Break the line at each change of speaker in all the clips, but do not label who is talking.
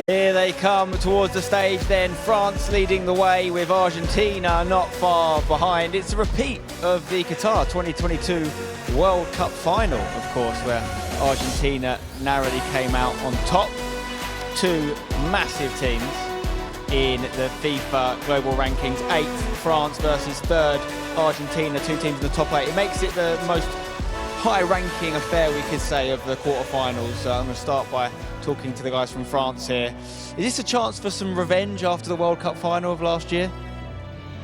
Here they come towards the stage then, France leading the way with Argentina not far behind. It's a repeat of the Qatar 2022 World Cup final, of course, where Argentina narrowly came out on top. Two massive teams in the FIFA global rankings, 8th France versus 3rd Argentina, two teams in the top 8. It makes it the most high-ranking affair, we could say, of the quarterfinals. I'm going to start by talking to the guys from France here. Is this a chance for some revenge after the World Cup final of last year?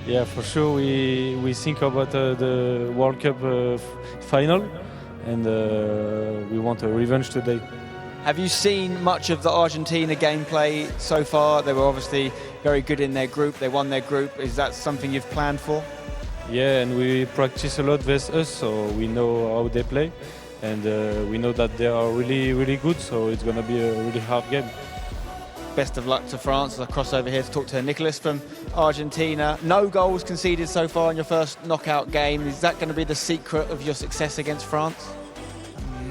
Yeah, for sure. We think about the World Cup final, and we want a revenge today.
Have you seen much of the Argentina gameplay so far? They were obviously very good in their group. They won their group. Is that something you've planned for?
Yeah, and we practice a lot with us, so we know how they play, and we know that they are really, really good, so it's going to be a really hard game.
Best of luck to France. As I cross over here to talk to Nicholas from Argentina. No goals conceded so far in your first knockout game. Is that going to be the secret of your success against France?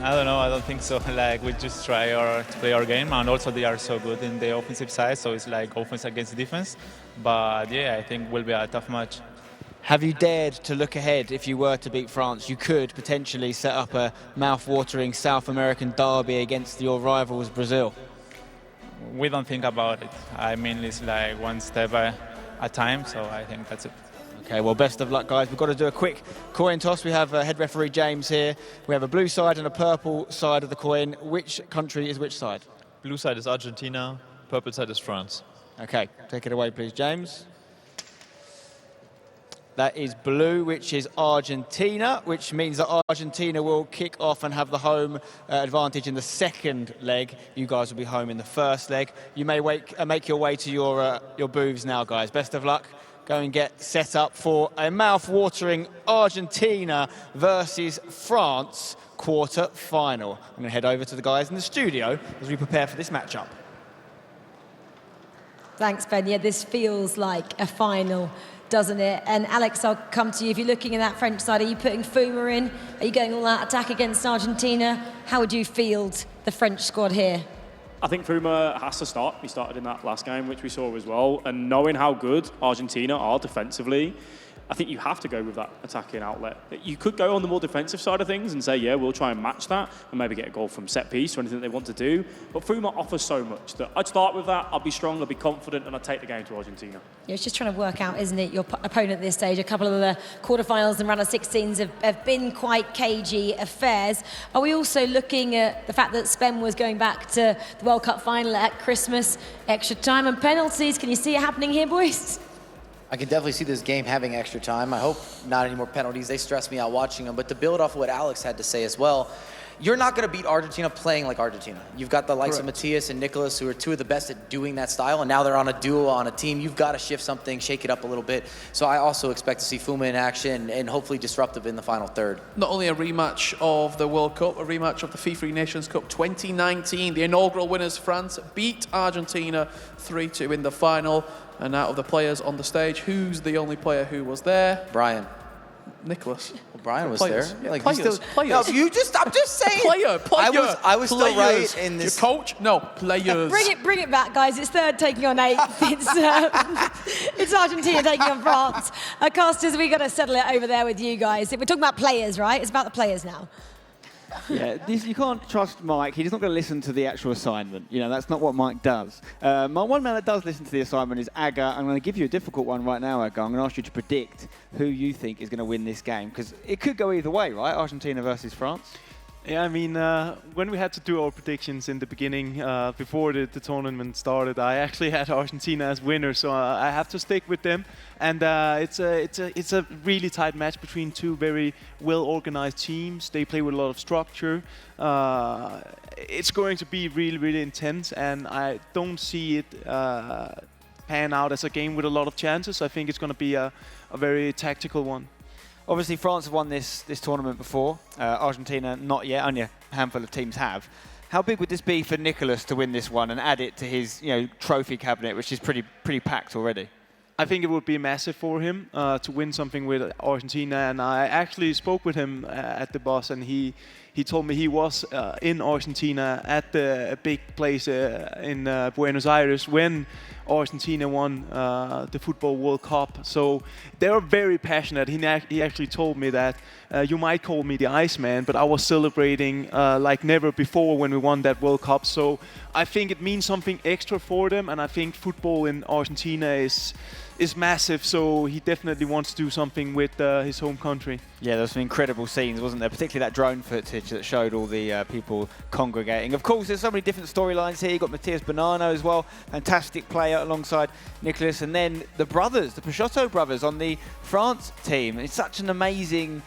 I don't know, I don't think so. Like, we just try to play our game, and also they are so good in the offensive side, so it's like offense against defense. But yeah, I think it will be a tough match.
Have you dared to look ahead? If you were to beat France, you could potentially set up a mouth-watering South American derby against your rivals, Brazil.
We don't think about it. I mean, it's like one step at a time, so I think that's it.
Okay, well, best of luck, guys. We've got to do a quick coin toss. We have head referee James here. We have a blue side and a purple side of the coin. Which country is which side?
Blue side is Argentina, purple side is France.
Okay, take it away, please, James. That is blue, which is Argentina, which means that Argentina will kick off and have the home advantage in the second leg. You guys will be home in the first leg. You may make your way to your booths now, guys. Best of luck. Go and get set up for a mouth-watering Argentina versus France quarter-final. I'm going to head over to the guys in the studio as we prepare for this matchup.
Thanks, Ben. Yeah, this feels like a final, doesn't it? And Alex, I'll come to you. If you're looking at that French side, are you putting Fuma in? Are you going all out attack against Argentina? How would you field the French squad here?
I think Fuma has to start. He started in that last game, which we saw as well. And knowing how good Argentina are defensively, I think you have to go with that attacking outlet. You could go on the more defensive side of things and say, yeah, we'll try and match that and maybe get a goal from set piece or anything they want to do. But Fuma offers so much that I'd start with that. I'd be strong, I'd be confident, and I'd take the game to Argentina.
Yeah, it's just trying to work out, isn't it, your opponent at this stage. A couple of the quarterfinals and round of 16s have been quite cagey affairs. Are we also looking at the fact that Spen was going back to the World Cup final at Christmas, extra time and penalties? Can you see it happening here, boys?
I can definitely see this game having extra time. I hope not any more penalties. They stress me out watching them. But to build off of what Alex had to say as well, you're not going to beat Argentina playing like Argentina. You've got the likes of Matthias and Nicholas, who are two of the best at doing that style, and now they're on a duo, on a team. You've got to shift something, shake it up a little bit. So I also expect to see Fuma in action and hopefully disruptive in the final third.
Not only a rematch of the World Cup, a rematch of the FIFAe Nations Cup 2019. The inaugural winners, France, beat Argentina 3-2 in the final. And out of the players on the stage, who's the only player who was there?
Brian.
Nicholas.
Well, Brian was
players.
there.
Yeah,
like,
players.
players. No, I'm just saying.
Player.
I was still right in this.
Your coach? No, players.
Bring it back, guys. It's third taking on 8th. It's Argentina taking on France. Casters, we got to settle it over there with you guys. We're talking about players, right? It's about the players now.
Yeah, you can't trust Mike. He's not going to listen to the actual assignment. You know, that's not what Mike does. One man that does listen to the assignment is Aga. I'm going to give you a difficult one right now, Aga. I'm going to ask you to predict who you think is going to win this game, because it could go either way, right? Argentina versus France.
Yeah, I mean, when we had to do our predictions in the beginning, before the tournament started, I actually had Argentina as winner, so I have to stick with them. And it's a really tight match between two very well-organized teams. They play with a lot of structure. It's going to be really, really intense, and I don't see it pan out as a game with a lot of chances. I think it's going to be a very tactical one.
Obviously, France have won this tournament before. Argentina, not yet. Only a handful of teams have. How big would this be for Nicholas to win this one and add it to his, trophy cabinet, which is pretty packed already?
I think it would be massive for him to win something with Argentina. And I actually spoke with him at the bus, and he he told me he was in Argentina at the big place in Buenos Aires when Argentina won the Football World Cup. So they're very passionate. He actually told me that you might call me the Iceman, but I was celebrating like never before when we won that World Cup. So I think it means something extra for them, and I think football in Argentina is massive, so he definitely wants to do something with his home country.
Yeah, there was some incredible scenes, wasn't there? Particularly that drone footage that showed all the people congregating. Of course, there's so many different storylines here. You've got Matthias Bonanno as well, fantastic player alongside Nicolas, and then the brothers, the Peixoto brothers on the France team. It's such an amazing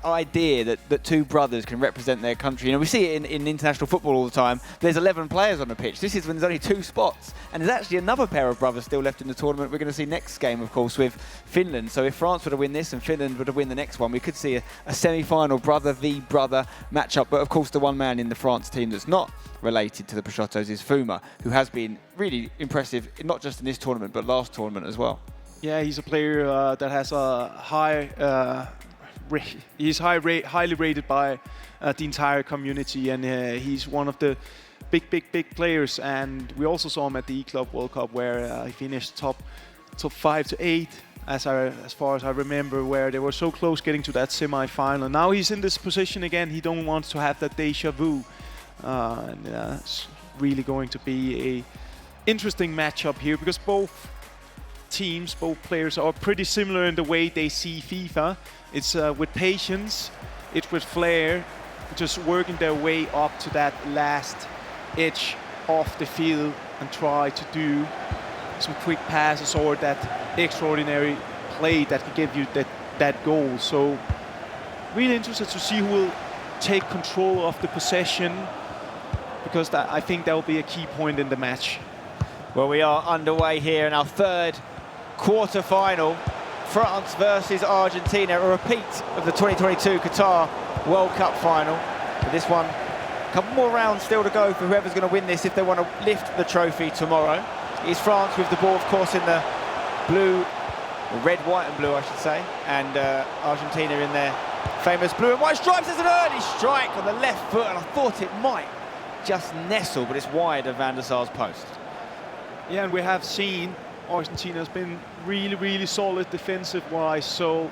idea that two brothers can represent their country. You know, we see it in international football all the time. There's 11 players on the pitch. This is when there's only 2 spots. And there's actually another pair of brothers still left in the tournament. We're going to see next game, of course, with Finland. So if France were to win this and Finland were to win the next one, we could see a semi-final brother v brother matchup. But of course, the one man in the France team that's not related to the Peixotos is Fuma, who has been really impressive, not just in this tournament, but last tournament as well.
Yeah, he's a player that has a high... he's highly rated by the entire community, and he's one of the big players. And we also saw him at the E-Club World Cup, where he finished top 5 to 8, as far as I remember, where they were so close getting to that semi-final. Now he's in this position again. He don't want to have that déjà vu, and it's really going to be a interesting matchup here, because both teams, both players are pretty similar in the way they see FIFA. It's with patience, it's with flair, just working their way up to that last edge off the field and try to do some quick passes or that extraordinary play that can give you that goal. So really interested to see who will take control of the possession, because I think that will be a key point in the match.
Well, we are underway here in our third quarter-final. France versus Argentina, a repeat of the 2022 Qatar World Cup final. But this one, a couple more rounds still to go for whoever's going to win this if they want to lift the trophy tomorrow. It's France with the ball, of course, in the blue, or red, white and blue, I should say, and Argentina in their famous blue and white stripes. There's an early strike on the left foot, and I thought it might just nestle, but it's wide of Van der Sar's post.
Yeah, and we have seen Argentina has been really solid defensive-wise, so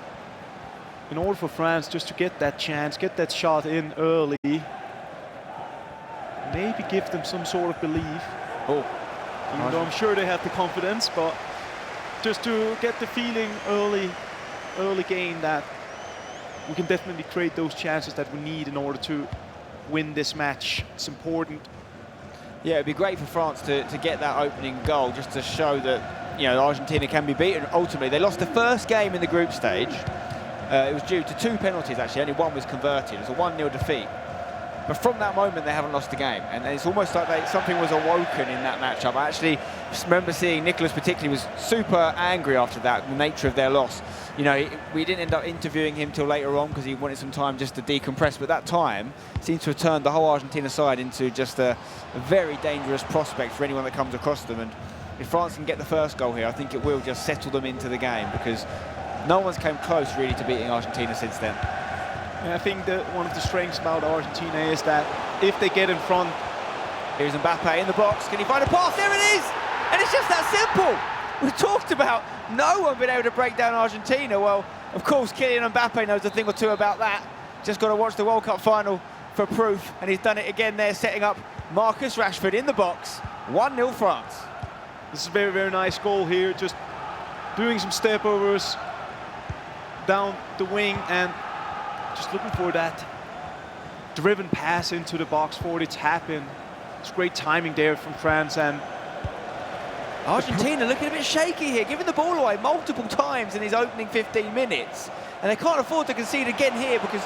in order for France just to get that chance, get that shot in early, maybe give them some sort of belief.
Oh,
even though I'm sure they have the confidence, but just to get the feeling early game that we can definitely create those chances that we need in order to win this match. It's important.
Yeah, it'd be great for France to get that opening goal, just to show that, you know, Argentina can be beaten. Ultimately, they lost the first game in the group stage. It was due to 2 penalties, actually. Only one was converted. It was a 1-0 defeat. But from that moment, they haven't lost a game. And it's almost like something was awoken in that matchup. I actually remember seeing Nicolas particularly was super angry after that, the nature of their loss. You know, we didn't end up interviewing him till later on because he wanted some time just to decompress. But that time seems to have turned the whole Argentina side into just a very dangerous prospect for anyone that comes across them. And if France can get the first goal here, I think it will just settle them into the game, because no one's come close really to beating Argentina since then.
Yeah, I think that one of the strengths about Argentina is that if they get in front...
Here's Mbappe in the box. Can he find a pass? There it is! And it's just that simple! We talked about no one being able to break down Argentina. Well, of course, Kylian Mbappe knows a thing or two about that. Just got to watch the World Cup final for proof. And he's done it again there, setting up Marcus Rashford in the box. 1-0 France.
This is a very nice goal here. Just doing some step overs down the wing and just looking for that driven pass into the box for the tap in. It's great timing there from France. And
Argentina looking a bit shaky here, giving the ball away multiple times in his opening 15 minutes. And they can't afford to concede again here, because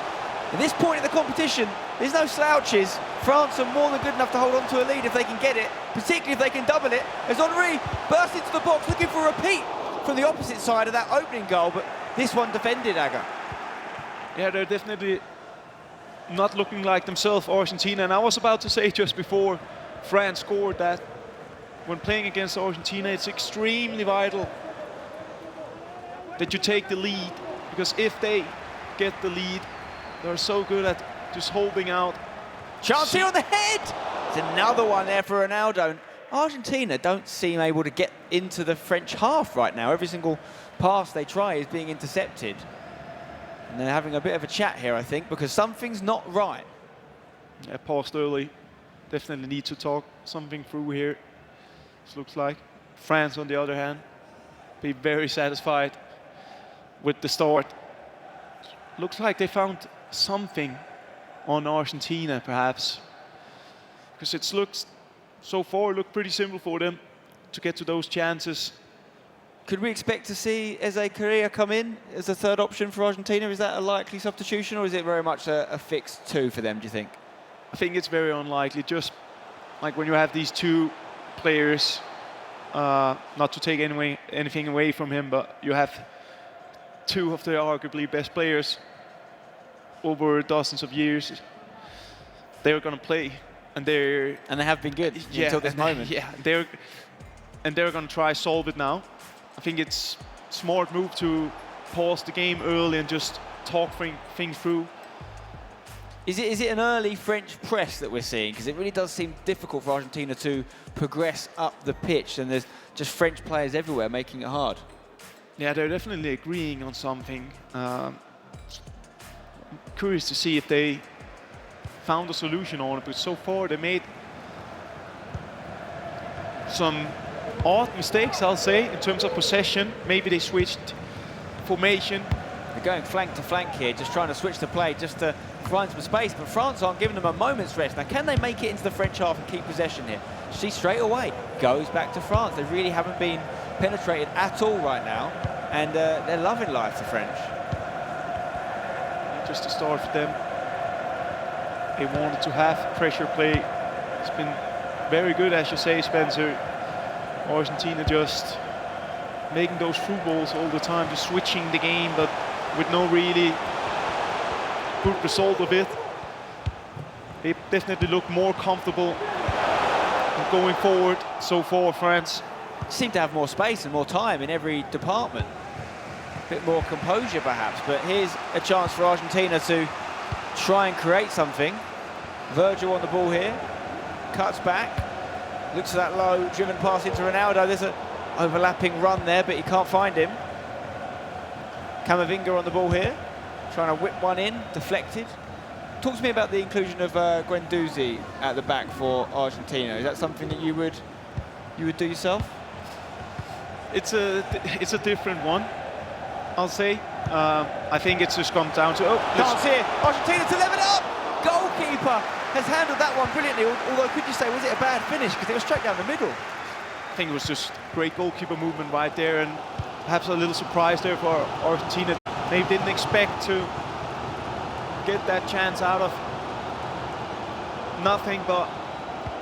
at this point in the competition, there's no slouches. France are more than good enough to hold on to a lead if they can get it, particularly if they can double it. As Henry bursts into the box looking for a repeat from the opposite side of that opening goal, but this one defended, Aga.
Yeah, they're definitely not looking like themselves, Argentina. And I was about to say just before France scored that when playing against Argentina, it's extremely vital that you take the lead, because if they get the lead, they're so good at just holding out.
Chance here on the head! It's another one there for Ronaldo. Argentina don't seem able to get into the French half right now. Every single pass they try is being intercepted. And they're having a bit of a chat here, I think, because something's not right.
Yeah, paused early. Definitely need to talk something through here. This looks like. France, on the other hand, be very satisfied with the start. Looks like they found something on Argentina, perhaps. Because it looks, so far, looked pretty simple for them to get to those chances.
Could we expect to see Eze Correa come in as a third option for Argentina? Is that a likely substitution, or is it very much a fixed 2 for them, do you think?
I think it's very unlikely. Just like when you have these 2 players, not to take anything away from him, but you have 2 of the arguably best players over dozens of years. They're going to play, and they
have been good until this moment.
Yeah, they're going to try solve it now. I think it's a smart move to pause the game early and just talk things through.
Is it an early French press that we're seeing? Because it really does seem difficult for Argentina to progress up the pitch, and there's just French players everywhere making it hard.
Yeah, they're definitely agreeing on something. Curious to see if they found a solution on it, but so far they made some odd mistakes, I'll say, in terms of possession. Maybe they switched formation.
They're going flank to flank here, just trying to switch the play, just to find some space, but France aren't giving them a moment's rest. Now, can they make it into the French half and keep possession here? She straight away goes back to France. They really haven't been penetrated at all right now, and they're loving life, the French.
Just a start for them. They wanted to have pressure play. It's been very good, as you say, Spencer. Argentina just making those through balls all the time, just switching the game, but with no really good result of it. They definitely look more comfortable going forward so far, France.
Seem to have more space and more time in every department. A bit more composure, perhaps, but here's a chance for Argentina to try and create something. Virgil on the ball here, cuts back, looks at that low, driven pass into Ronaldo. There's an overlapping run there, but he can't find him. Camavinga on the ball here, trying to whip one in, deflected. Talk to me about the inclusion of Guendouzi at the back for Argentina. Is that something that you would do yourself?
It's a different one, I'll say. I think it's just come down to
chance here, Argentina to level it up. Goalkeeper has handled that one brilliantly. Although, could you say, was it a bad finish? Because it was straight down the middle.
I think it was just great goalkeeper movement right there, and perhaps a little surprise there for Argentina. They didn't expect to get that chance out of nothing, but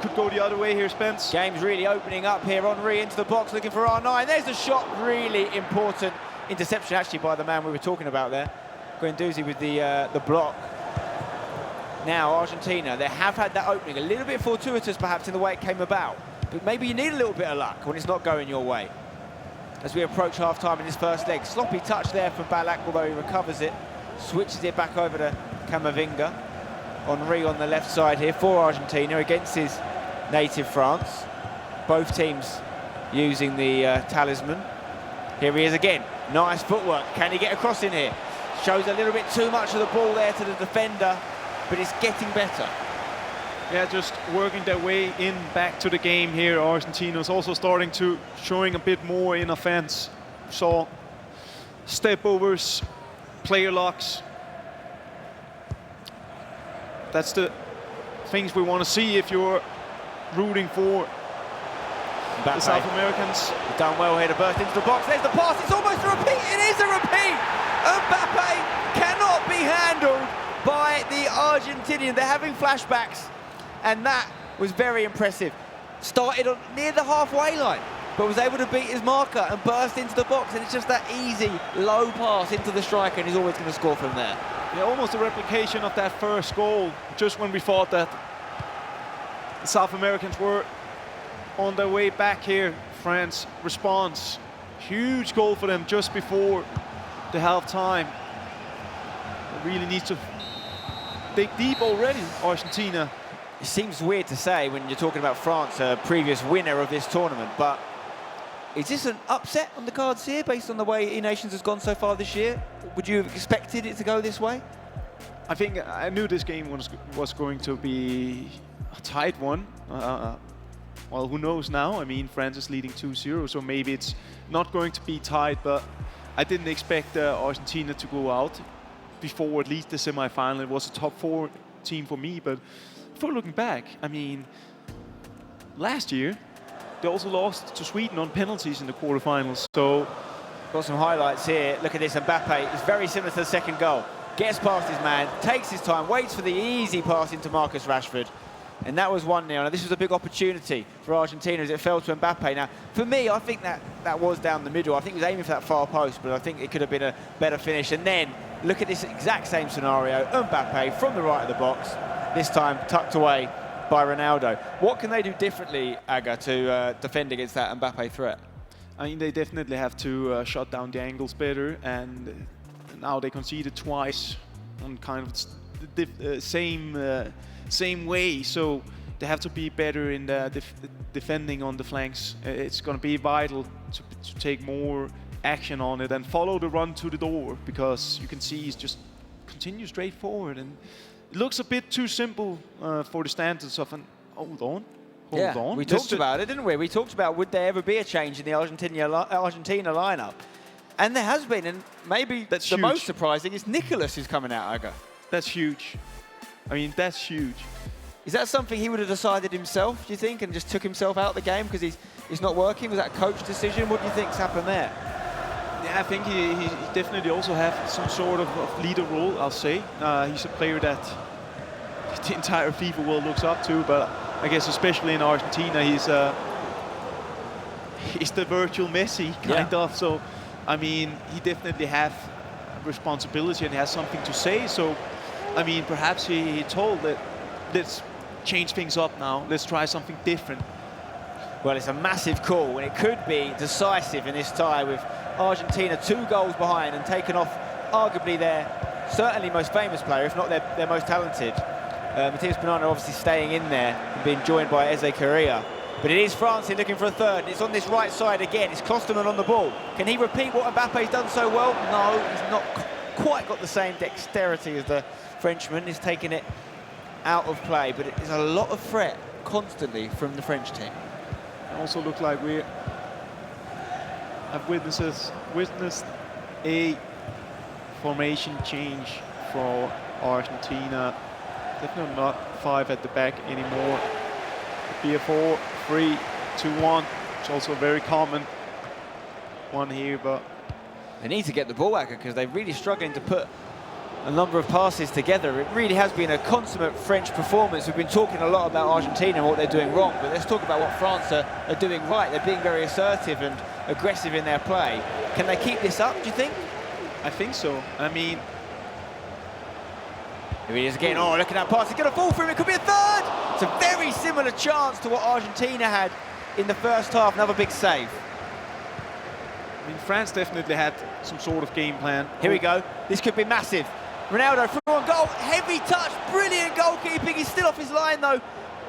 could go the other way here, Spence.
Game's really opening up here. Henry into the box looking for R9. There's the shot, really important interception actually by the man we were talking about there. Guendouzi with the block. Now Argentina, they have had that opening, a little bit fortuitous perhaps in the way it came about, but maybe you need a little bit of luck when it's not going your way. As we approach half-time in this first leg, sloppy touch there from Ballack, although he recovers it, switches it back over to Camavinga. Henry on the left side here for Argentina against his native France. Both teams using the talisman. Here he is again, nice footwork. Can he get across in here? Shows a little bit too much of the ball there to the defender, but it's getting better.
Yeah, just working their way in back to the game here. Argentina's also starting to showing a bit more in offense. Saw step overs, player locks. That's the things we want to see if you're rooting for the South Americans.
Done well here to burst into the box. There's the pass. It's almost a repeat. It is a repeat. Mbappe cannot be handled by the Argentinian. They're having flashbacks, and that was very impressive. Started on near the halfway line, but was able to beat his marker and burst into the box, and it's just that easy, low pass into the striker, and he's always going to score from there.
Yeah, almost a replication of that first goal, just when we thought that the South Americans were on their way back here. France responds. Huge goal for them just before the half-time. They really need to dig deep already, Argentina.
It seems weird to say when you're talking about France, a previous winner of this tournament, but is this an upset on the cards here based on the way E-Nations has gone so far this year? Would you have expected it to go this way?
I think I knew this game was going to be a tight one. Well, who knows now? I mean, France is leading 2-0, so maybe it's not going to be tight, but I didn't expect Argentina to go out before at least the semi-final. It was a top 4 team for me, but before looking back, I mean, last year, they also lost to Sweden on penalties in the quarterfinals, so...
Got some highlights here. Look at this, Mbappe. It's very similar to the second goal. Gets past his man, takes his time, waits for the easy pass into Marcus Rashford. And that was 1-0. Now, this was a big opportunity for Argentina as it fell to Mbappe. Now, for me, I think that was down the middle. I think he was aiming for that far post, but I think it could have been a better finish. And then, look at this exact same scenario. Mbappe from the right of the box, this time tucked away by Ronaldo. What can they do differently, Aga, to defend against that Mbappe threat?
I mean, they definitely have to shut down the angles better, and now they conceded twice on kind of the same way, so they have to be better in the defending on the flanks. It's going to be vital to take more action on it and follow the run to the door, because you can see he's just continue straight forward, and it looks a bit too simple for the standards of an... Hold on.
We talked about it, didn't we? We talked about would there ever be a change in the Argentina lineup, and there has been, and maybe
that's
the
huge.
most surprising is Nicholas is coming out, Aga.
That's huge. I mean, that's huge.
Is that something he would have decided himself, do you think, and just took himself out of the game because he's not working? Was that a coach decision? What do you think's happened there?
Yeah, I think he definitely also has some sort of leader role, I'll say. He's a player that the entire FIFA world looks up to, but I guess especially in Argentina, he's the virtual Messi, kind of. So, I mean, he definitely has responsibility and he has something to say. So, I mean, perhaps he told that let's change things up now. Let's try something different.
Well, it's a massive call, and it could be decisive in this tie with Argentina 2 goals behind and taken off arguably their certainly most famous player, if not their most talented. Matthias Banana obviously staying in there and being joined by Eze Correa. But it is France here looking for a third. It's on this right side again. It's Klosterman on the ball. Can he repeat what Mbappe's done so well? No, he's not quite got the same dexterity as the Frenchman. He's taking it out of play, but it is a lot of threat constantly from the French team.
It also look like we have witnessed a formation change for Argentina. Definitely not 5 at the back anymore. It'd be a 4-3-2-1. It's also a very common one here, but
they need to get the ball back because they're really struggling to put a number of passes together. It really has been a consummate French performance. We've been talking a lot about Argentina and what they're doing wrong, but let's talk about what France are doing right. They're being very assertive and aggressive in their play. Can they keep this up, do you think?
I think so. I mean,
here he is again. Oh, look at that pass. It's going to fall for him. It could be a third. It's a very similar chance to what Argentina had in the first half. Another big save.
I mean, France definitely had some sort of game plan.
Here we go. This could be massive. Ronaldo through on goal. Heavy touch. Brilliant goalkeeping. He's still off his line, though.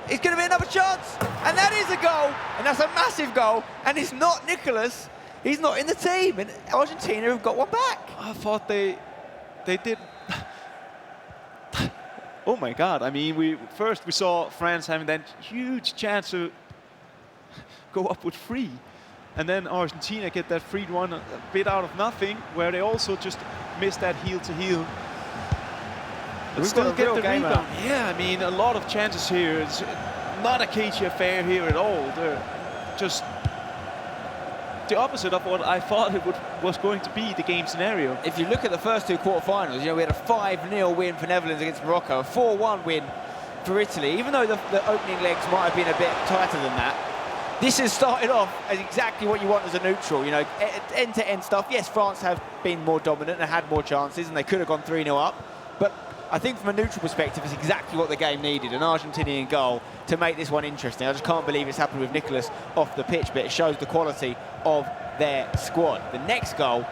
It's going to be another chance. And that is a goal. And that's a massive goal. And it's not Nicholas. He's not in the team. And Argentina have got one back.
I thought they did. Oh my God! I mean, we saw France having that huge chance to go up with 3, and then Argentina get that free run a bit out of nothing, where they also just missed that heel to heel. But still get the rebound. Yeah, I mean, a lot of chances here. It's not a cagey affair here at all. They're just the opposite of what I thought it was going to be, the game scenario.
If you look at the first 2 quarterfinals, you know, we had a 5-0 win for Netherlands against Morocco, a 4-1 win for Italy. Even though the opening legs might have been a bit tighter than that, this has started off as exactly what you want as a neutral. You know, end-to-end stuff. Yes, France have been more dominant and had more chances, and they could have gone 3-0 up. But I think from a neutral perspective, it's exactly what the game needed, an Argentinian goal to make this one interesting. I just can't believe it's happened with Nicholas off the pitch, but it shows the quality of their squad. The next goal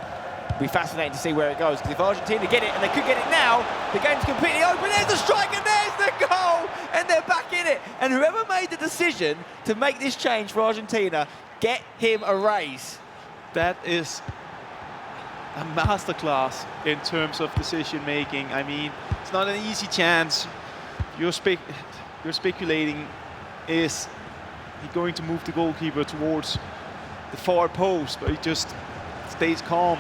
Be fascinating to see where it goes, because if Argentina get it, and they could get it now, the game's completely open. There's the strike and there's the goal, and they're back in it. And whoever made the decision to make this change for Argentina, get him a raise.
That is a masterclass in terms of decision making. I mean, it's not an easy chance. You're speculating, is he going to move the goalkeeper towards the far post, but he just stays calm.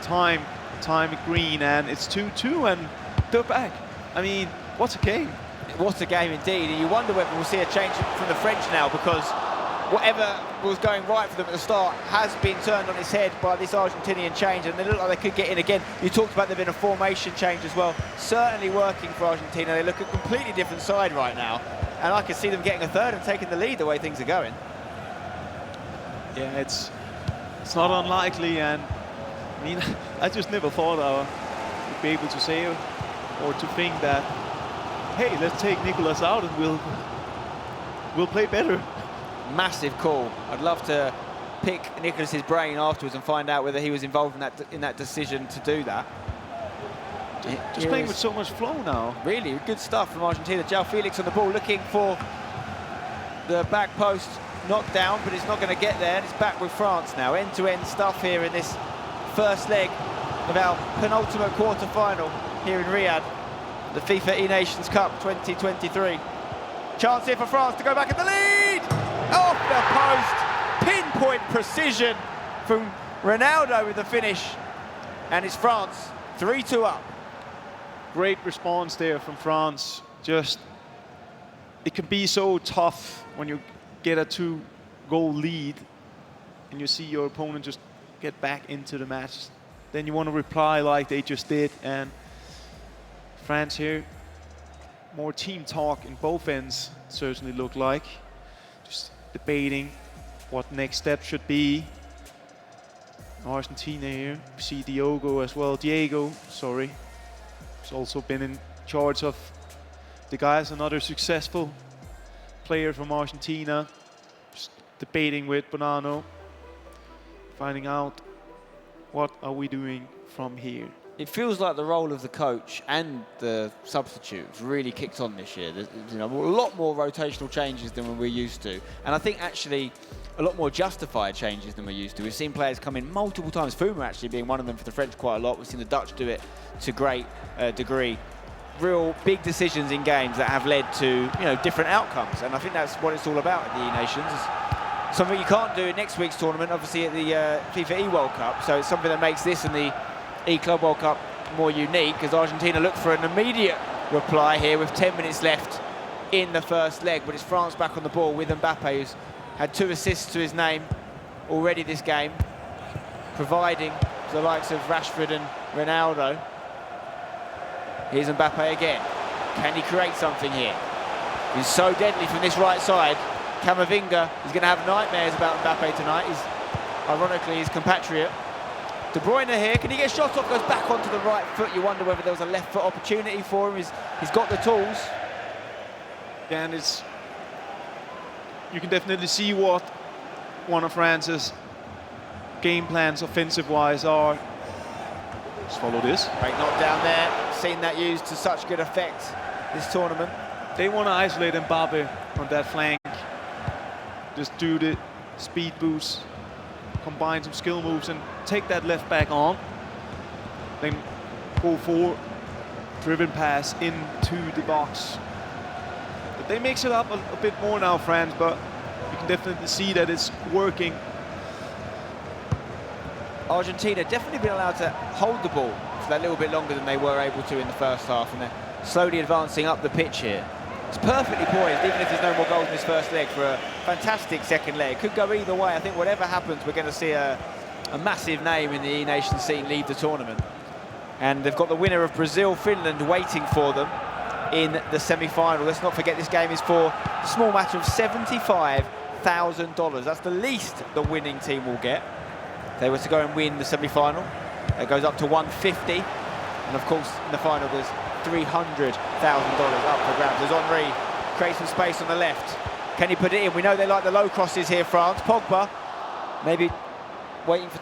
Time green, and it's 2-2, and they're back. I mean, what a game.
What a game indeed, and you wonder whether we'll see a change from the French now, because whatever was going right for them at the start has been turned on its head by this Argentinian change, and they look like they could get in again. You talked about there being a formation change as well. Certainly working for Argentina. They look a completely different side right now, and I can see them getting a third and taking the lead the way things are going.
Yeah, it's not unlikely, and I mean, I just never thought I would be able to say or to think that, hey, let's take Nicolas out and we'll play better.
Massive call. I'd love to pick Nicolas's brain afterwards and find out whether he was involved in that decision to do that.
Just playing with so much flow now.
Really good stuff from Argentina. João Felix on the ball, looking for the back post, knocked down, but it's not going to get there, and it's back with France now. End-to-end stuff here in this first leg of our penultimate quarter-final here in Riyadh, the FIFAe Nations Cup 2023. Chance here for France to go back in the lead! Off the post, pinpoint precision from Ronaldo with the finish, and it's France 3-2 up.
Great response there from France. Just, it can be so tough when you get a 2-goal lead and you see your opponent just get back into the match. Then you want to reply like they just did, and France here, more team talk in both ends, certainly look like. Just debating what next step should be. Argentina here, we see Diego, sorry. He's also been in charge of the guys, another successful player from Argentina. Just debating with Bonanno, finding out what are we doing from here.
It feels like the role of the coach and the substitutes really kicked on this year. There's, a lot more rotational changes than we're used to, and I think actually a lot more justified changes than we're used to. We've seen players come in multiple times, Fuma actually being one of them for the French quite a lot. We've seen the Dutch do it to great degree. Real big decisions in games that have led to different outcomes, and I think that's what it's all about at the E-Nations. It's something you can't do in next week's tournament, obviously at the FIFA E-World Cup, so it's something that makes this and the E-Club World Cup more unique, as Argentina look for an immediate reply here with 10 minutes left in the first leg. But it's France back on the ball with Mbappe, who's had 2 assists to his name already this game, providing the likes of Rashford and Ronaldo. Here's Mbappe again. Can he create something here? He's so deadly from this right side. Camavinga is going to have nightmares about Mbappe tonight. He's ironically his compatriot. De Bruyne here, can he get shot off? Goes back onto the right foot. You wonder whether there was a left foot opportunity for him. He's got the tools.
Yeah, and you can definitely see what one of France's game plans offensive-wise are. Just follow this.
Great knockdown there. Seen that used to such good effect this tournament.
They want to isolate Mbappe on that flank. Just do the speed boost, combine some skill moves and take that left back on. Then go for driven pass into the box. But they mix it up a bit more now, France, but you can definitely see that it's working.
Argentina definitely been allowed to hold the ball for that little bit longer than they were able to in the first half, and they're slowly advancing up the pitch here. It's perfectly poised, even if there's no more goals in this first leg, for a fantastic second leg. Could go either way. I think whatever happens, we're going to see a massive name in the E-Nations scene leave the tournament. And they've got the winner of Brazil-Finland waiting for them in the semi-final. Let's not forget this game is for a small matter of $75,000. That's the least the winning team will get. If they were to go and win the semi-final, it goes up to $150. And of course, in the final, there's $300,000 up for grabs. As Henry creates some space on the left. Can he put it in? We know they like the low crosses here, France. Pogba maybe waiting for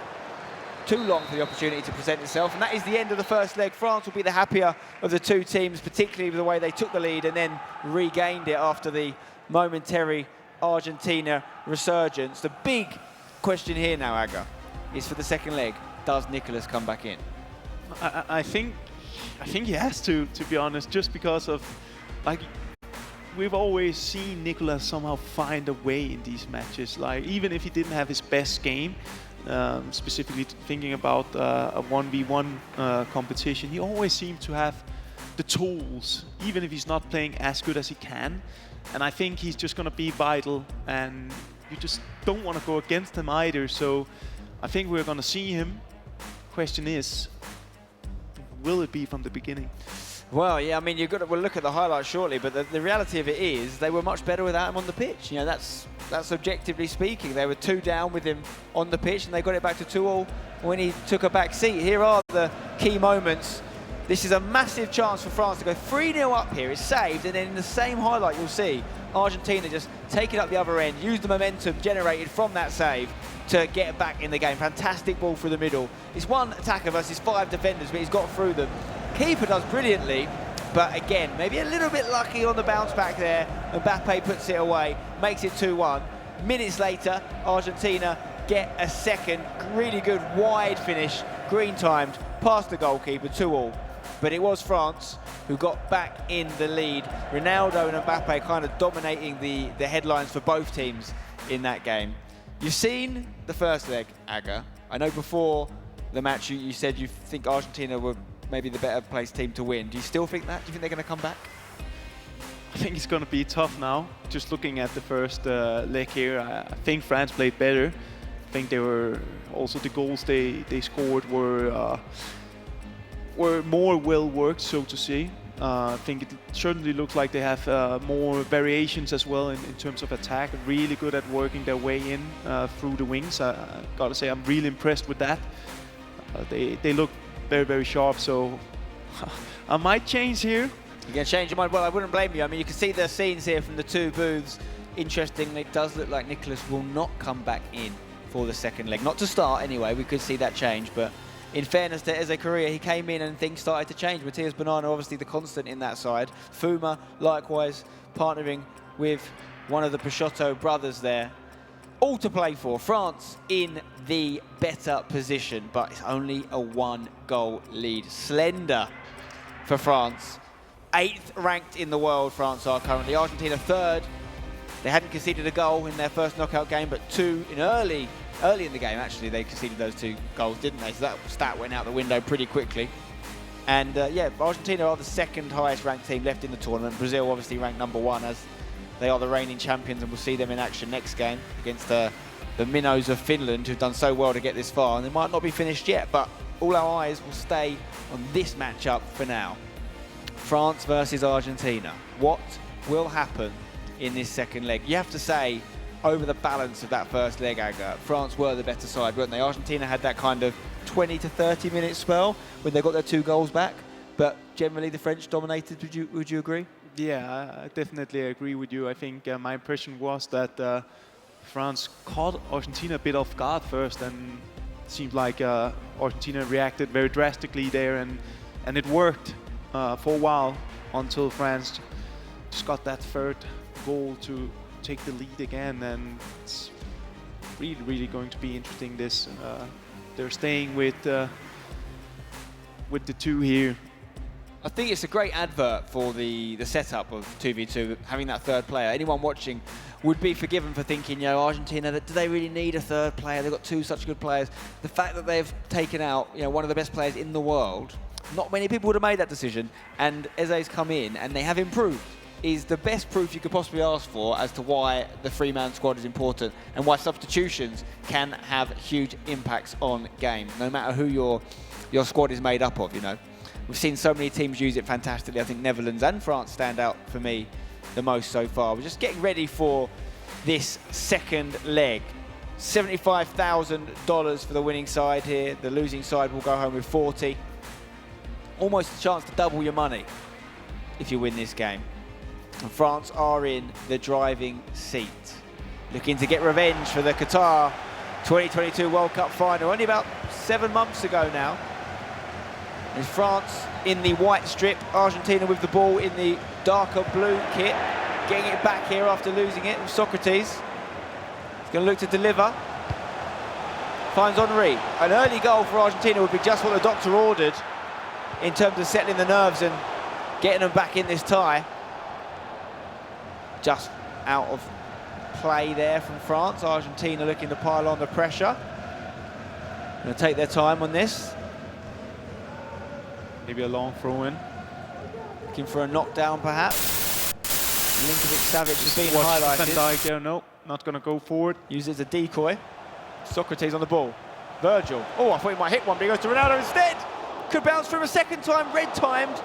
too long for the opportunity to present itself. And that is the end of the first leg. France will be the happier of the two teams, particularly with the way they took the lead and then regained it after the momentary Argentina resurgence. The big question here now, Aga, is for the second leg. Does Nicolas come back in?
I think he has to be honest, just because of, like, we've always seen Nicolas somehow find a way in these matches. Like, even if he didn't have his best game, specifically thinking about a 1v1 competition, he always seemed to have the tools, even if he's not playing as good as he can. And I think he's just going to be vital, and you just don't want to go against him either. So I think we're going to see him. Question is, will it be from the beginning?
Well, yeah, I mean, we'll look at the highlights shortly, but the reality of it is they were much better without him on the pitch. You know, that's objectively speaking. They were 2 down with him on the pitch, and they got it back to 2-2 when he took a back seat. Here are the key moments. This is a massive chance for France to go 3-0 up here. It's saved, and then in the same highlight you'll see Argentina just take it up the other end, use the momentum generated from that save to get back in the game. Fantastic ball through the middle. It's 1 attacker versus 5 defenders, but he's got through them. Keeper does brilliantly, but again, maybe a little bit lucky on the bounce back there. Mbappe puts it away, makes it 2-1. Minutes later, Argentina get a second really good wide finish, green timed, past the goalkeeper, 2-2. But it was France who got back in the lead. Ronaldo and Mbappe kind of dominating the headlines for both teams in that game. You've seen the first leg, Aga. I know before the match you said you think Argentina were maybe the better placed team to win. Do you still think that? Do you think they're going to come back?
I think it's going to be tough now. Just looking at the first leg here, I think France played better. I think they were also the goals they scored were more well worked, so to say. I think it certainly looks like they have more variations as well in terms of attack. Really good at working their way in through the wings. I gotta say, I'm really impressed with that. They look very, very sharp, so I might change here.
You're going to change your mind? Well, I wouldn't blame you. I mean, you can see the scenes here from the two booths. Interestingly, it does look like Nicolas will not come back in for the second leg. Not to start, anyway. We could see that change, but in fairness to Eze Correa, he came in and things started to change. Matthias Banana, obviously the constant in that side. Fuma, likewise, partnering with one of the Peixoto brothers there. All to play for. France in the better position, but it's only a 1-goal lead. Slender for France. 8th ranked in the world, France are currently. Argentina 3rd. They hadn't conceded a goal in their first knockout game, but 2 in early in the game, actually. They conceded those 2 goals, didn't they? So that stat went out the window pretty quickly. And yeah, Argentina are the 2nd highest ranked team left in the tournament. Brazil obviously ranked #1 as they are the reigning champions, and we'll see them in action next game against the minnows of Finland, who've done so well to get this far. And they might not be finished yet, but all our eyes will stay on this matchup for now. France versus Argentina. What will happen in this second leg? You have to say, over the balance of that first leg, Aga, France were the better side, weren't they? Argentina had that kind of 20 to 30 minute spell when they got their 2 goals back, but generally the French dominated. Would you agree?
Yeah, I definitely agree with you. I think my impression was that France caught Argentina a bit off guard first, and it seemed like Argentina reacted very drastically there, and it worked for a while until France just got that 3rd goal to take the lead again, and it's really, really going to be interesting. This they're staying with the 2 here.
I think it's a great advert for the setup of 2v2, having that 3rd player. Anyone watching would be forgiven for thinking, you know, Argentina, do they really need a 3rd player? They've got 2 such good players. The fact that they've taken out, you know, one of the best players in the world, not many people would have made that decision, and Eze's come in and they have improved, is the best proof you could possibly ask for as to why the 3-man squad is important and why substitutions can have huge impacts on game, no matter who your squad is made up of, you know. We've seen so many teams use it fantastically. I think Netherlands and France stand out for me the most so far. We're just getting ready for this second leg. $75,000 for the winning side here. The losing side will go home with 40. Almost a chance to double your money if you win this game. And France are in the driving seat, looking to get revenge for the Qatar 2022 World Cup final. Only about 7 months ago now. Is France in the white strip, Argentina with the ball in the darker blue kit, getting it back here after losing it with Socrates. He's going to look to deliver. Finds Henry. An early goal for Argentina would be just what the doctor ordered in terms of settling the nerves and getting them back in this tie. Just out of play there from France. Argentina looking to pile on the pressure. Going to take their time on this.
Maybe a long throw-in.
Looking for a knockdown, perhaps. Linkovic-Savic has been
Watch
highlighted.
Van Dijk there, no, not going to go forward.
Use it as a decoy. Socrates on the ball. Virgil. Oh, I thought he might hit one, but he goes to Ronaldo instead. Could bounce through a second time, red-timed.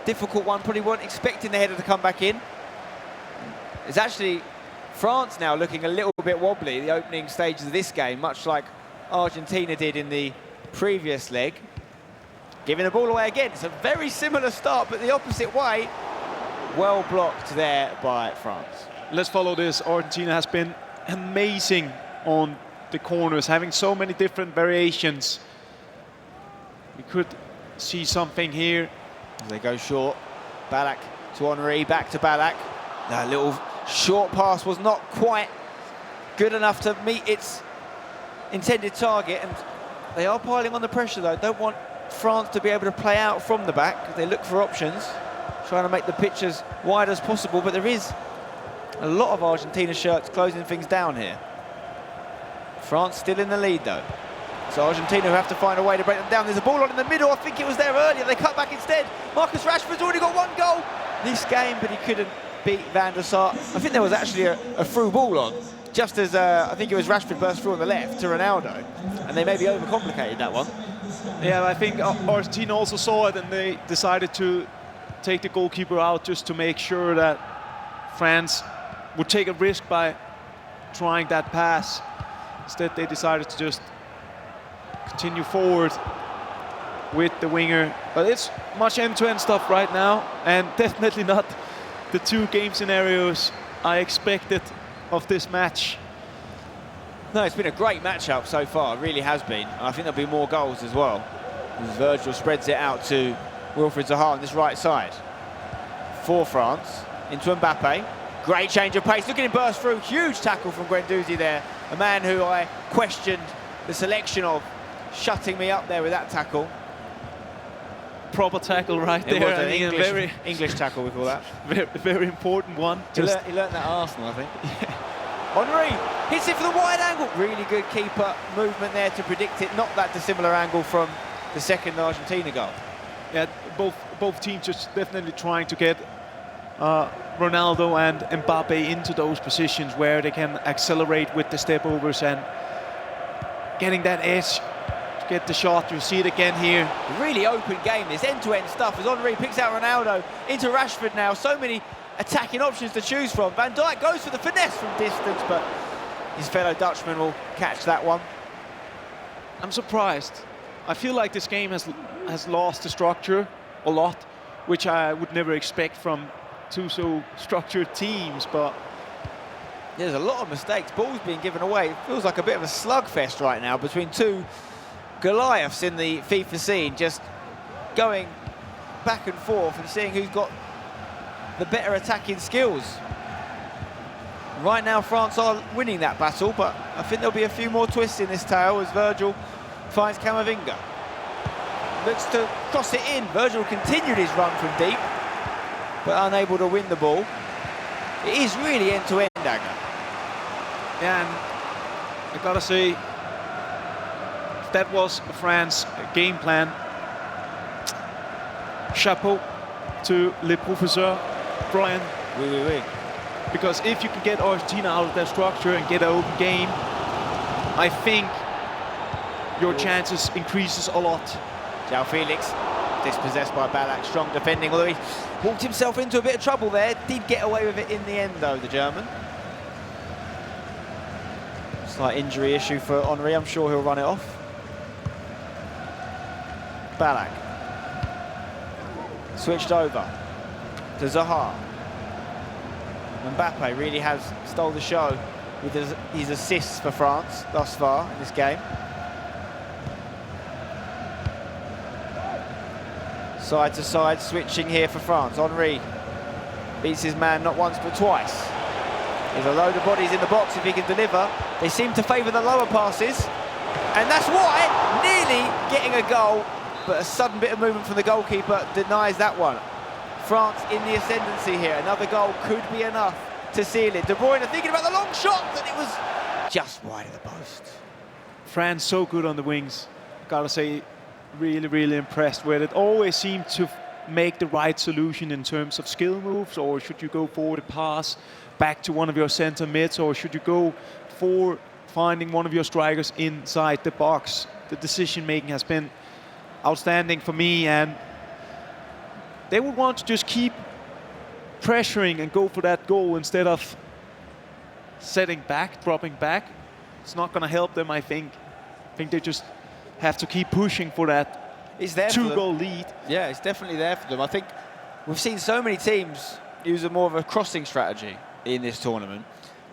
Difficult one, probably weren't expecting the header to come back in. It's actually France now looking a little bit wobbly, the opening stages of this game, much like Argentina did in the previous leg. Giving the ball away again. It's a very similar start, but the opposite way. Well blocked there by France.
Let's follow this. Argentina has been amazing on the corners, having so many different variations. We could see something here.
As they go short. Ballack to Henry, back to Ballack. That little short pass was not quite good enough to meet its intended target, and they are piling on the pressure though. Don't want France to be able to play out from the back. They look for options, trying to make the pitch as wide as possible, but there is a lot of Argentina shirts closing things down here. France still in the lead though. So Argentina who have to find a way to break them down. There's a ball on in the middle. I think it was there earlier. They cut back instead. Marcus Rashford's already got 1 goal this game, but he couldn't beat Van der Sar. I think there was actually a through ball on, just as I think it was Rashford burst through on the left to Ronaldo, and they maybe overcomplicated that one.
Yeah, I think Argentina also saw it and they decided to take the goalkeeper out just to make sure that France would take a risk by trying that pass. Instead, they decided to just continue forward with the winger. But it's much end-to-end stuff right now, and definitely not the 2 game scenarios I expected of this match.
No, it's been a great matchup so far, it really has been. I think there'll be more goals as well, as Virgil spreads it out to Wilfried Zaha on this right side. For France, into Mbappe. Great change of pace, look at him burst through. Huge tackle from Guendouzi there. A man who I questioned the selection of, shutting me up there with that tackle.
Proper tackle right
It
there.
was an
I think
English tackle, we call that.
very important one.
He learnt that at Arsenal, I think. Henry hits it for the wide angle. Really good keeper movement there to predict it. Not that dissimilar angle from the second Argentina goal.
Yeah, both teams just definitely trying to get Ronaldo and Mbappe into those positions where they can accelerate with the step overs and getting that edge to get the shot. You see it again here.
Really open game, this end-to-end stuff as Henry picks out Ronaldo into Rashford now. So many attacking options to choose from. Van Dijk goes for the finesse from distance, but his fellow Dutchman will catch that one.
I'm surprised. I feel like this game has lost the structure a lot, which I would never expect from 2 so structured teams, but
there's a lot of mistakes. Balls being given away. It feels like a bit of a slugfest right now between 2 Goliaths in the FIFA scene, just going back and forth and seeing who's got the better attacking skills. Right now France are winning that battle, but I think there'll be a few more twists in this tale as Virgil finds Camavinga. Looks to cross it in. Virgil continued his run from deep, but unable to win the ball. It is really end-to-end, Agger.
Yeah, and I gotta say, if that was France game plan, chapeau to Le Professeur, Brian.
Oui, oui, oui.
Because if you can get Argentina out of their structure and get an open game, I think your chances increases a lot.
João Felix, dispossessed by Ballack, strong defending, although he walked himself into a bit of trouble there. Did get away with it in the end, though, the German. Slight injury issue for Henry, I'm sure he'll run it off. Ballack. Switched over to Zaha. Mbappe really has stole the show with his assists for France thus far in this game. Side to side, switching here for France. Henry beats his man not once but twice. There's a load of bodies in the box if he can deliver. They seem to favour the lower passes, and that's why nearly getting a goal, but a sudden bit of movement from the goalkeeper denies that one. France in the ascendancy here. Another goal could be enough to seal it. De Bruyne thinking about the long shot, and it was just wide of the post.
France so good on the wings. Gotta say, really, really impressed with it. Always seem to make the right solution in terms of skill moves, or should you go for the pass back to one of your center mids, or should you go for finding one of your strikers inside the box? The decision making has been outstanding for me, and they would want to just keep pressuring and go for that goal instead of setting back, dropping back. It's not going to help them, I think. I think they just have to keep pushing for that
It's there
2-goal lead.
Yeah, it's definitely there for them. I think we've seen so many teams use a more of a crossing strategy in this tournament,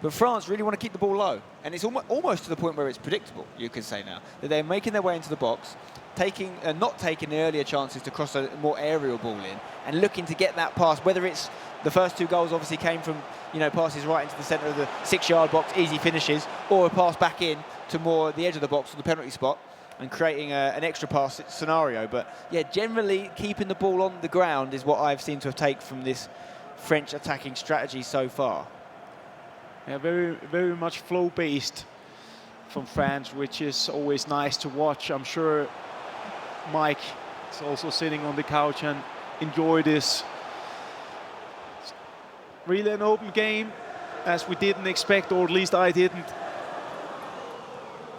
but France really want to keep the ball low, and it's almost to the point where it's predictable, you could say now, that they're making their way into the box, not taking the earlier chances to cross a more aerial ball in, and looking to get that pass, whether it's the first two goals obviously came from, you know, passes right into the centre of the 6-yard box, easy finishes, or a pass back in to more the edge of the box or the penalty spot, and creating an extra pass scenario. But yeah, generally keeping the ball on the ground is what I've seemed to have taken from this French attacking strategy so far.
Yeah, very, very much flow-based from France, which is always nice to watch. I'm sure Mike is also sitting on the couch and enjoy this. It's really an open game, as we didn't expect, or at least I didn't.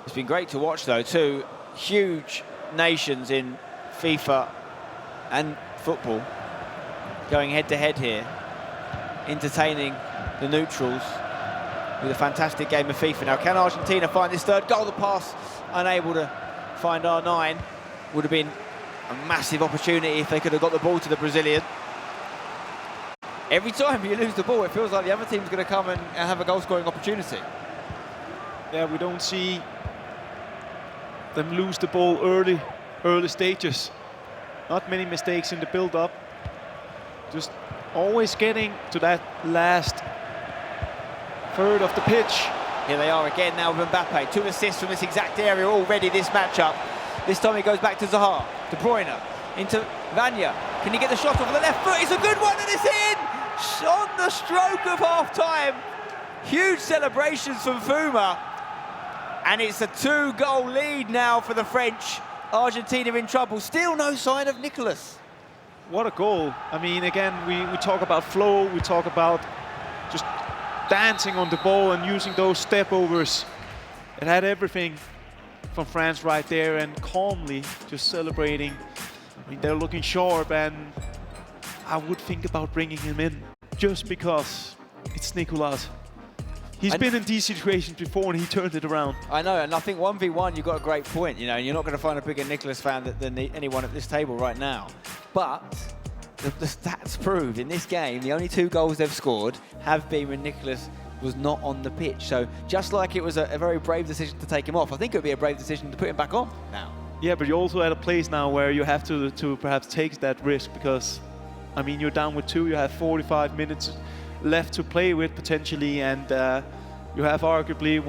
It's been great to watch, though. Two huge nations in FIFA and football going head-to-head here, entertaining the neutrals with a fantastic game of FIFA. Now, can Argentina find this third goal? The pass unable to find R9. Would have been a massive opportunity if they could have got the ball to the Brazilian. Every time you lose the ball, it feels like the other team's going to come and have a goal-scoring opportunity.
Yeah, we don't see them lose the ball early stages. Not many mistakes in the build-up. Just always getting to that last third of the pitch.
Here they are again now with Mbappe. 2 assists from this exact area already this matchup. This time he goes back to Zaha. De Bruyne into Vanya. Can he get the shot off the left foot? It's a good one and it's in! On the stroke of half-time. Huge celebrations from Fuma. And it's a 2-goal lead now for the French. Argentina in trouble. Still no sign of Nicolas.
What a goal. I mean, again, we talk about flow, we talk about just dancing on the ball and using those step overs. It had everything from France right there, and calmly just celebrating. I mean, they're looking sharp, and I would think about bringing him in just because it's Nicolas. He's been in these situations before and he turned it around.
I know, and I think 1v1, you've got a great point, you know, and you're not going to find a bigger Nicolas fan than anyone at this table right now. But the stats prove in this game, the only 2 goals they've scored have been when Nicolas was not on the pitch. So just like it was a very brave decision to take him off, I think it would be a brave decision to put him back on now.
Yeah, but you're also at a place now where you have to perhaps take that risk, because, I mean, you're down with 2, you have 45 minutes left to play with potentially, and you have arguably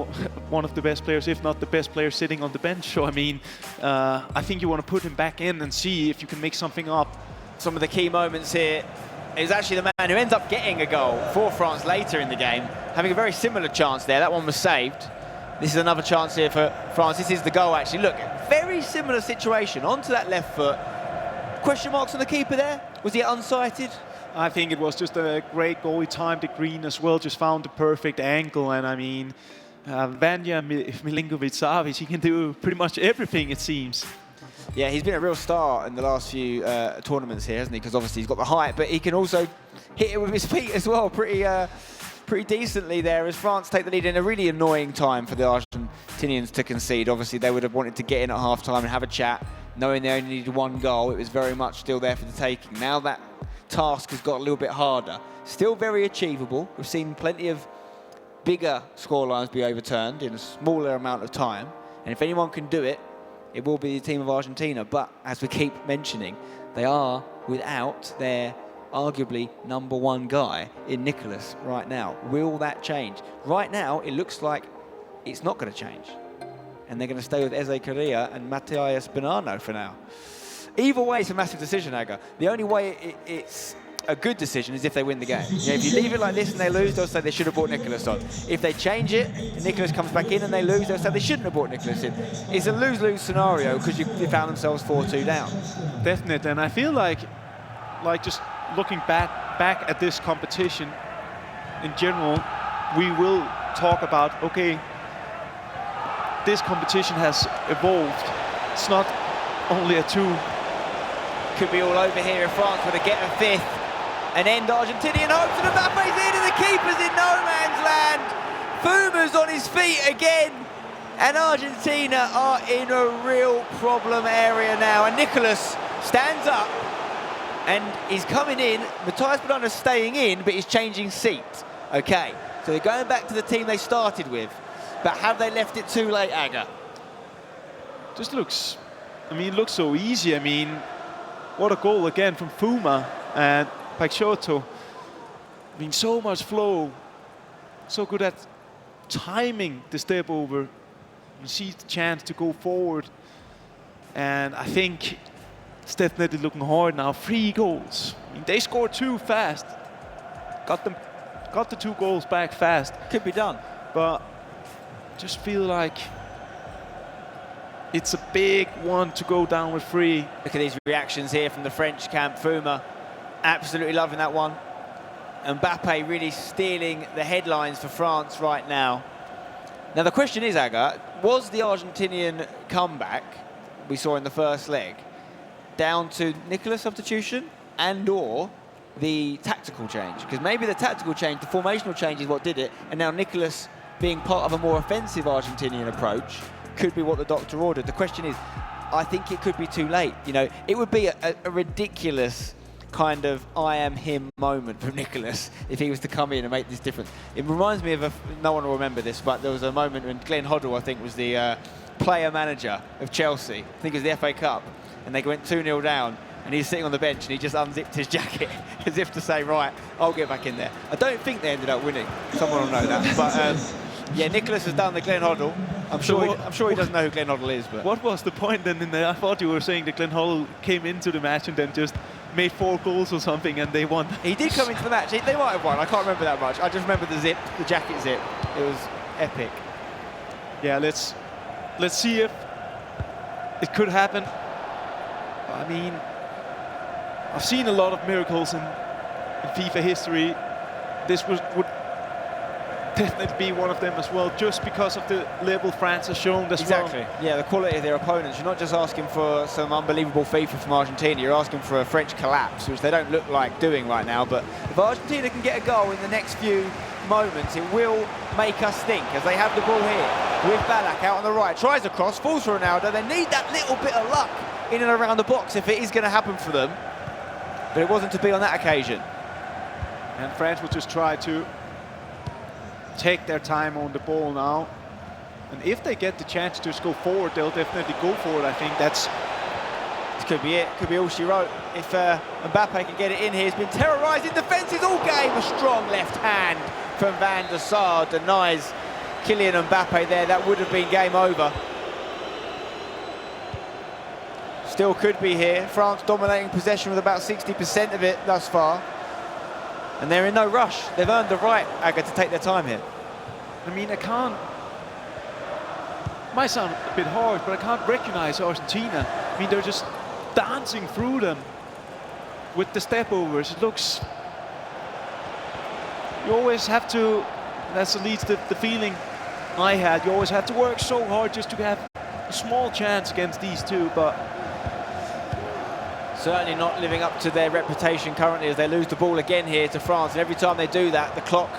one of the best players, if not the best player, sitting on the bench. So, I mean, I think you want to put him back in and see if you can make something up.
Some of the key moments here is actually the man who ends up getting a goal for France later in the game, having a very similar chance there. That one was saved. This is another chance here for France. This is the goal, actually. Look, very similar situation. Onto that left foot. Question marks on the keeper there? Was he unsighted?
I think it was just a great goal. He timed it green as well, just found the perfect angle. And I mean, Vanya Milinkovic-Savic, he can do pretty much everything, it seems.
Yeah, he's been a real star in the last few tournaments here, hasn't he? Because obviously he's got the height, but he can also hit it with his feet as well, pretty decently there, as France take the lead in a really annoying time for the Argentinians to concede. Obviously, they would have wanted to get in at half-time and have a chat, knowing they only needed 1 goal. It was very much still there for the taking. Now that task has got a little bit harder. Still very achievable. We've seen plenty of bigger scorelines be overturned in a smaller amount of time. And if anyone can do it, it will be the team of Argentina. But as we keep mentioning, they are without their arguably #1 guy in Nicholas right now. Will that change? Right now, it looks like it's not going to change. And they're going to stay with Eze Correa and Matthias Bonanno for now. Either way, it's a massive decision, Aga. The only way it's a good decision is if they win the game. If you leave it like this and they lose, they'll say they should have brought Nicholas on. If they change it, and Nicholas comes back in and they lose, they'll say they shouldn't have brought Nicholas in. It's a lose-lose scenario because they found themselves 4-2 down.
Definitely, and I feel like just looking back at this competition in general, we will talk about, okay, this competition has evolved. It's not only a 2.
Could be all over here if France were to get a 5th and end Argentinian hopes, and Mbappe's in and the keeper's in no man's land. Fuma's on his feet again, and Argentina are in a real problem area now. And Nicholas stands up and he's coming in. Matthias Bonanno's staying in, but he's changing seat. Okay, so they're going back to the team they started with, but have they left it too late, Aga?
Just looks, it looks so easy. What a goal again from Fuma and Peixoto. So much flow, so good at timing the step over. You see the chance to go forward, and I think it's definitely looking hard now. 3 goals. They scored 2 fast. Got the 2 goals back fast.
Could be done,
but just feel like it's a big one to go down with 3.
Look at these reactions here from the French camp. Fuma absolutely loving that one. Mbappe really stealing the headlines for France right now. Now the question is, Aga, was the Argentinian comeback we saw in the first leg down to Nicholas' substitution and or the tactical change? Because maybe the tactical change, the formational change is what did it, and now Nicholas being part of a more offensive Argentinian approach could be what the doctor ordered. The question is, I think it could be too late. It would be a ridiculous kind of I am him moment from Nicholas if he was to come in and make this difference. It reminds me of no one will remember this, but there was a moment when Glenn Hoddle, I think, was the player manager of Chelsea. I think it was the FA Cup, and they went 2-0 down, and he's sitting on the bench and he just unzipped his jacket as if to say, right, I'll get back in there. I don't think they ended up winning. Someone will know that. But yeah, Nicholas has done the Glenn Hoddle. I'm sure he doesn't know who Glenn Hoddle is. But
what was the point then? I thought you were saying that Glenn Hoddle came into the match and then just made 4 goals or something and they won.
He did come into the match. They might have won. I can't remember that much. I just remember the zip, the jacket zip. It was epic.
Yeah, let's see if it could happen. I've seen a lot of miracles in FIFA history. This would definitely be one of them as well, just because of the level France has shown as well.
Exactly. Yeah, the quality of their opponents. You're not just asking for some unbelievable FIFA from Argentina, you're asking for a French collapse, which they don't look like doing right now. But if Argentina can get a goal in the next few moments, it will make us think, as they have the ball here with Ballack out on the right, tries a cross, falls for Ronaldo. They need that little bit of luck in and around the box if it is going to happen for them. But it wasn't to be on that occasion.
And France will just try to take their time on the ball now. And if they get the chance to just go forward, they'll definitely go for it. I think this
could be it. Could be all she wrote. If Mbappe can get it in here, he's been terrorising defences all game. A strong left hand from Van der Sar denies Kylian Mbappe there. That would have been game over. Still could be here. France dominating possession with about 60% of it thus far. And they're in no rush. They've earned the right, Aga, to take their time here.
I can't... Might sound a bit harsh, but I can't recognize Argentina. They're just dancing through them with the step overs. It looks... You always have to... That's at least the feeling I had. You always have to work so hard just to have a small chance against these two, but...
Certainly not living up to their reputation currently as they lose the ball again here to France. And every time they do that, the clock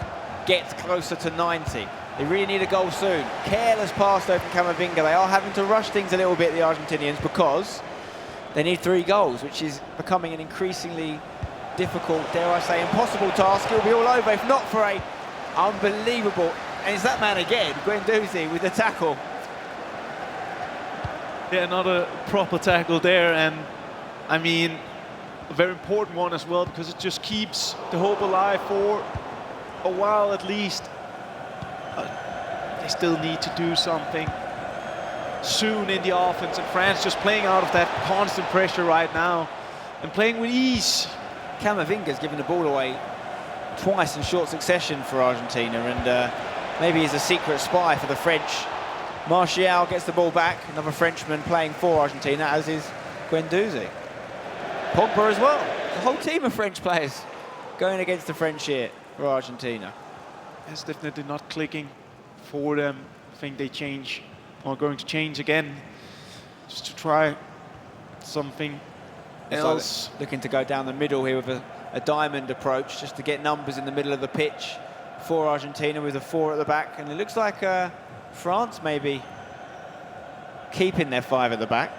gets closer to 90. They really need a goal soon. Careless pass though from Camavinga. They are having to rush things a little bit, the Argentinians, because they need 3 goals, which is becoming an increasingly difficult, dare I say, impossible task. It'll be all over if not for a unbelievable... And it's that man again, Guendouzi, with the tackle.
Yeah, not a proper tackle there, and a very important one as well, because it just keeps the hope alive for a while at least. They still need to do something soon in the offense, and France just playing out of that constant pressure right now and playing with ease.
Camavinga's giving the ball away twice in short succession for Argentina, and maybe he's a secret spy for the French. Martial gets the ball back, another Frenchman playing for Argentina, as is Guendouzi. Pogba as well. The whole team of French players going against the French here for Argentina.
It's definitely not clicking for them. I think they change, or going to change again, just to try something else.
Like looking to go down the middle here with a diamond approach, just to get numbers in the middle of the pitch for Argentina, with a 4 at the back. And it looks like France maybe keeping their 5 at the back.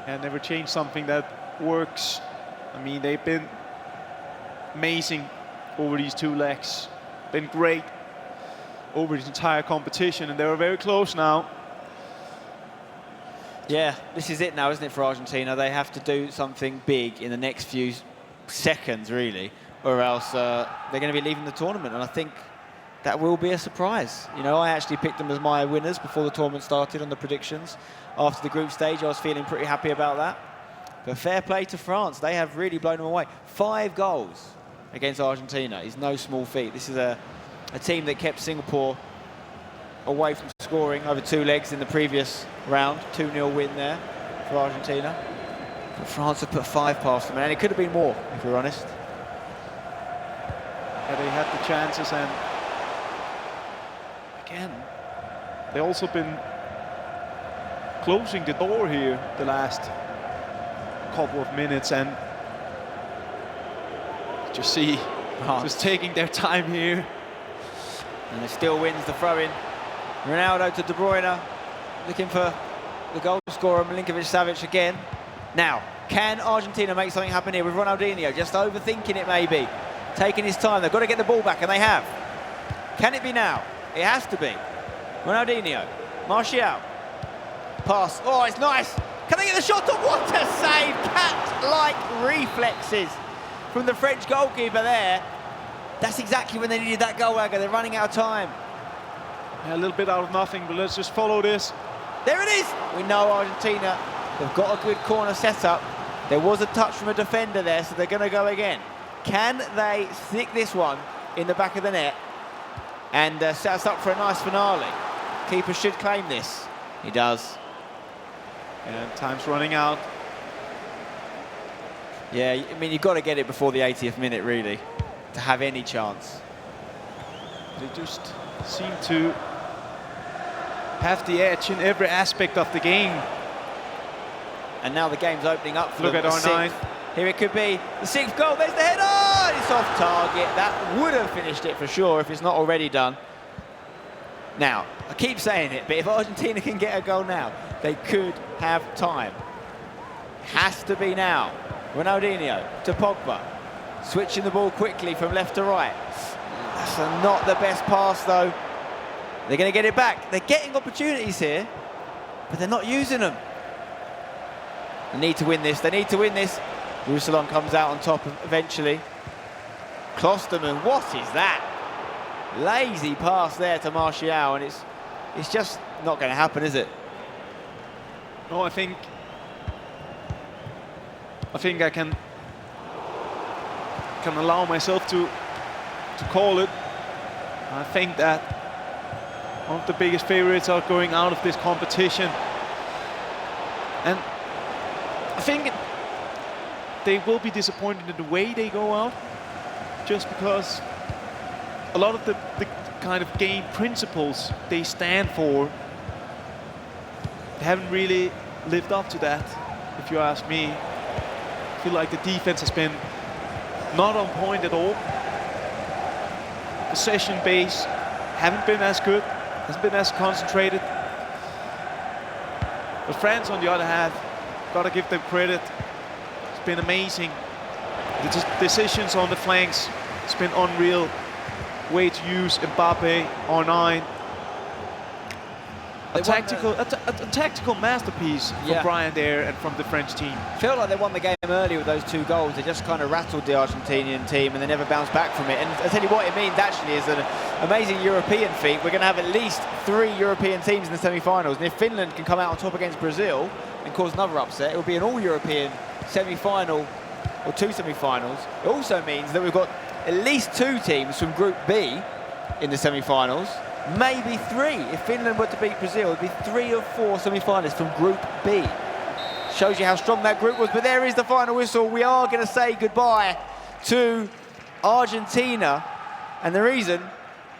And never change something that works. I mean, they've been amazing over these 2 legs. Been great over the entire competition, and they were very close now.
Yeah, this is it now, isn't it, for Argentina? They have to do something big in the next few seconds, really, or else they're going to be leaving the tournament, and I think that will be a surprise. You know, I actually picked them as my winners before the tournament started on the predictions. After the group stage, I was feeling pretty happy about that. But fair play to France. They have really blown them away. 5 goals against Argentina is no small feat. This is a team that kept Singapore away from scoring over 2 legs in the previous round. 2-0 win there for Argentina. But France have put 5 past them, and it could have been more, if we're honest.
Yeah, they had the chances, and again, they've also been closing the door here the last couple of minutes, and just see just taking their time here.
And it still wins the throw-in. Ronaldo to De Bruyne, looking for the goal scorer, Milinkovic-Savic again. Now, can Argentina make something happen here with Ronaldinho? Just overthinking it maybe, taking his time. They've got to get the ball back, and they have. Can it be now? It has to be. Ronaldinho, Martial, pass. Oh, it's nice. Can they get the shot off? What a save! Cat-like reflexes from the French goalkeeper there. That's exactly when they needed that goal, Agger. They're running out of time.
Yeah, a little bit out of nothing, but let's just follow this.
There it is. We know Argentina, they've got a good corner set up. There was a touch from a defender there, so they're going to go again. Can they stick this one in the back of the net and set us up for a nice finale? Keeper should claim this. He does.
And time's running out.
Yeah, I mean, you've got to get it before the 80th minute, really, to have any chance.
They just seem to have the edge in every aspect of the game.
And now the game's opening up for
Look
them.
at R9.
Here it could be the 6th goal. There's the header. Oh, it's off target. That would have finished it for sure if it's not already done. Now, I keep saying it, but if Argentina can get a goal now, they could have time. Has to be now. Ronaldinho to Pogba. Switching the ball quickly from left to right. That's not the best pass, though. They're going to get it back. They're getting opportunities here, but they're not using them. They need to win this. They need to win this. Roussillon comes out on top eventually. Klosterman, what is that? Lazy pass there to Martial, and it's just not going to happen, is it?
No, I think I can allow myself to call it. I think that one of the biggest favorites are going out of this competition, and I think they will be disappointed in the way they go out, just because a lot of the kind of game principles they stand for, they haven't really lived up to that, if you ask me. I feel like the defense has been not on point at all. Possession base haven't been as good, hasn't been as concentrated. But France, on the other hand, gotta give them credit. It's been amazing. The decisions on the flanks, it's been unreal. Way to use Mbappe, R9. a tactical masterpiece from Brian there and from the French team.
Felt like they won the game early with those 2 goals. They just kind of rattled the Argentinian team and they never bounced back from it. And I tell you what it means actually is an amazing European feat. We're going to have at least 3 European teams in the semi-finals. And if Finland can come out on top against Brazil and cause another upset, it will be an all-European semi-final or 2 semi-finals. It also means that we've got at least 2 teams from Group B in the semi-finals. Maybe 3. If Finland were to beat Brazil, it would be 3 or 4 semi-finalists from Group B. Shows you how strong that group was, but there is the final whistle. We are going to say goodbye to Argentina, and the reason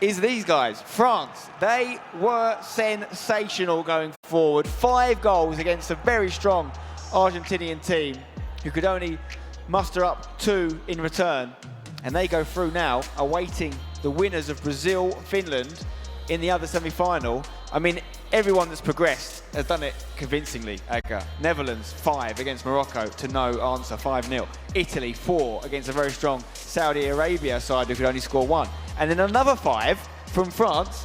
is these guys, France. They were sensational going forward. 5 goals against a very strong Argentinian team who could only muster up 2 in return, and they go through now, awaiting the winners of Brazil, Finland, in the other semi-final. I mean, everyone that's progressed has done it convincingly, Edgar. Netherlands, 5 against Morocco to no answer, 5-0. Italy, 4 against a very strong Saudi Arabia side who could only score 1. And then another 5 from France